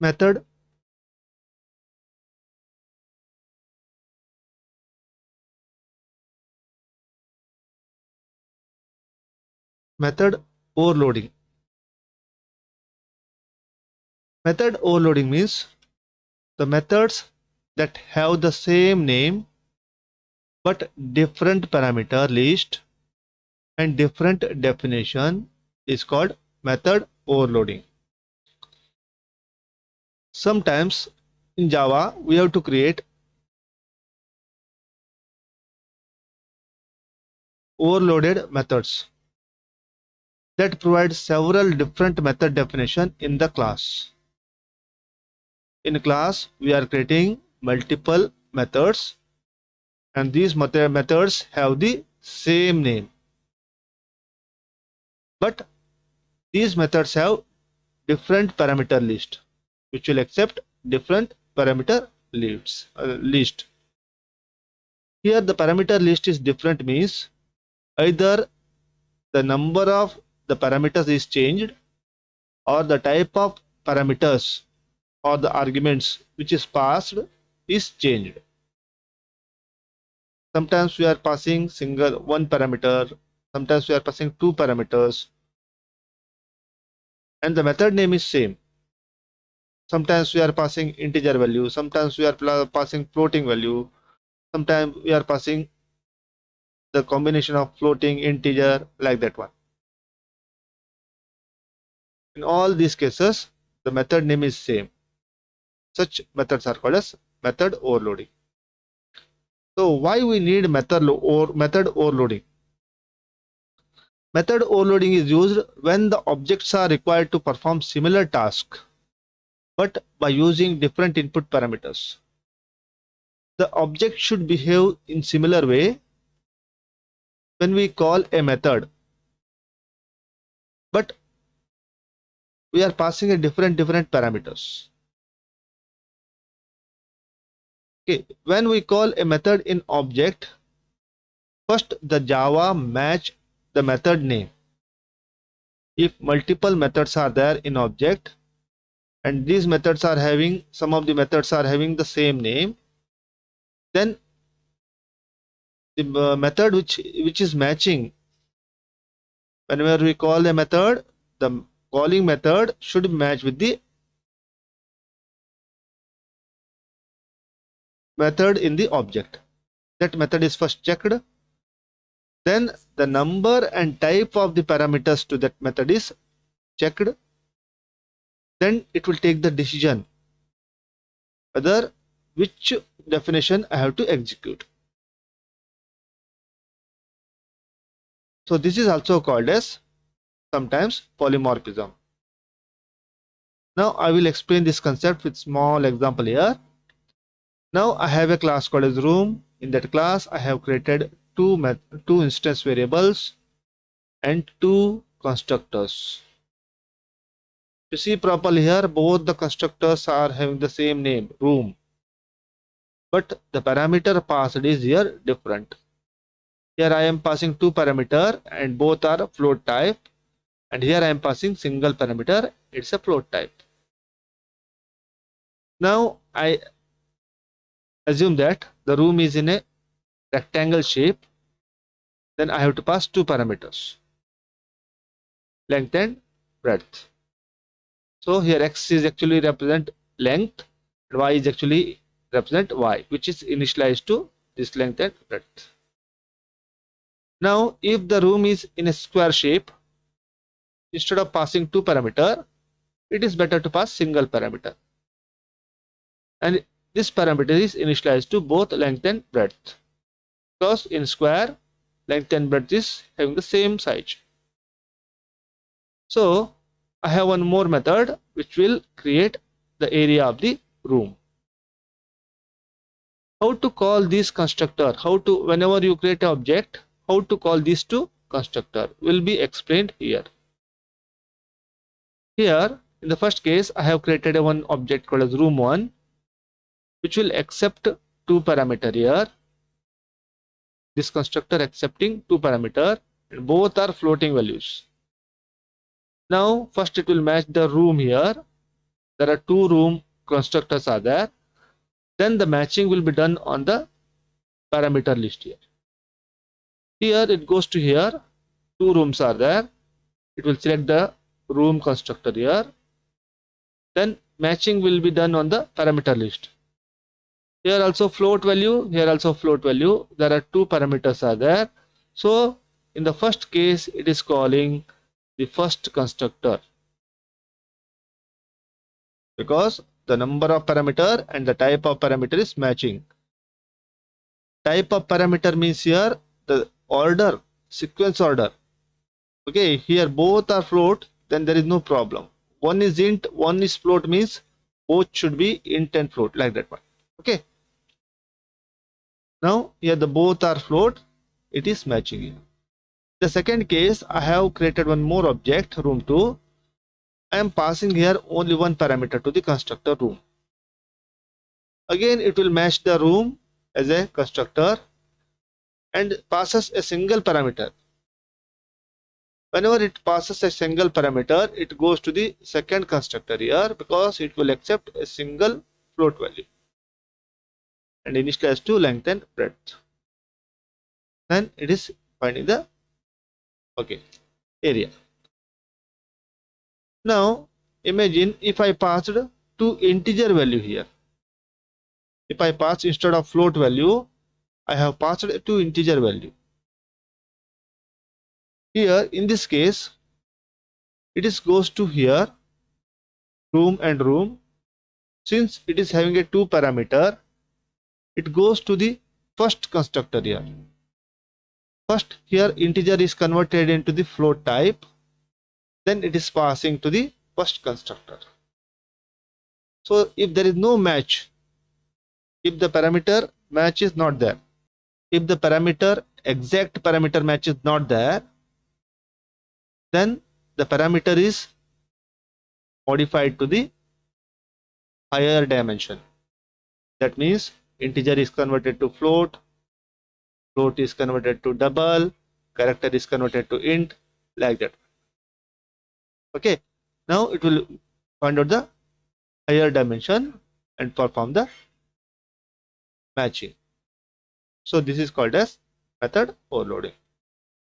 method method overloading. Method overloading means the methods that have the same name but different parameter list and different definition is called method overloading. Sometimes in Java we have to create overloaded methods that provide several different method definition in the class. In class we are creating multiple methods and these methods have the same name, but these methods have different parameter list which will accept different parameter list. Here the parameter list is different means either the number of the parameters is changed or the type of parameters or the arguments which is passed is changed. Sometimes we are passing single one parameter, sometimes we are passing two parameters and the method name is same. Sometimes we are passing integer value, sometimes we are passing floating value, sometimes we are passing the combination of floating integer like that one. In all these cases the method name is same. Such methods are called as method overloading. So why we need method overloading? Method overloading is used when the objects are required to perform similar task but by using different input parameters. The object should behave in similar way when we call a method, but we are passing a different parameters. Okay, when we call a method in object, first the Java match the method name. If multiple methods are there in object and these methods are having, some of the methods are having the same name, then the method which is matching, whenever we call a method, the calling method should match with the method in the object. That method is first checked, then the number and type of the parameters to that method is checked, then it will take the decision whether which definition I have to execute. So this is also called as sometimes polymorphism. Now I will explain this concept with small example here. Now I have a class called as room. In that class I have created two instance variables and two constructors. To see properly here, both the constructors are having the same name, room, but the parameter passed is here different. Here I am passing two parameter and both are float type, and here I am passing single parameter, it's a float type. Now I assume that the room is in a rectangle shape, then I have to pass two parameters, length and breadth. So here x is actually represent length and y is actually represent y, which is initialized to this length and breadth. Now if the room is in a square shape, instead of passing two parameter, it is better to pass single parameter, and this parameter is initialized to both length and breadth, because in square length and breadth is having the same size. So I have one more method which will create the area of the room. How to call this constructor, how to, whenever you create an object, how to call these two constructor will be explained here. Here in the first case I have created a one object called as room1, which will accept two parameter here. This constructor accepting two parameter and both are floating values. Now first it will match the room here there are 2 room constructors are there, then the matching will be done on the parameter list here. Here it goes to here, 2 rooms are there, it will select the room constructor here, then matching will be done on the parameter list. Here also float value, here also float value, there are 2 parameters are there. So in the first case it is calling the first constructor, because the number of parameter and the type of parameter is matching. Type of parameter means here the order, sequence order. Okay, here both are float, then there is no problem. One is int, one is float, means both should be int and float, like that one. Okay, now here the both are float, it is matching here. The second case, I have created one more object, room2. I am passing here only one parameter to the constructor room. Again it will match the room as a constructor and passes a single parameter. Whenever it passes a single parameter, it goes to the second constructor here, because it will accept a single float value and initialize to length and breadth. Then it is finding the area. Now imagine if I passed 2 integer value here. If I pass, instead of float value, I have passed 2 integer value. Here in this case, it is goes to here, room and room. Since it is having a 2 parameter, it goes to the first constructor here. First here integer is converted into the float type, then it is passing to the first constructor. So if there is no match, if the parameter match is not there, if the parameter, exact parameter match is not there, then the parameter is modified to the higher dimension. That means integer is converted to float, float is converted to double, character is converted to int, like that. Okay, now it will find out the higher dimension and perform the matching. So this is called as method overloading.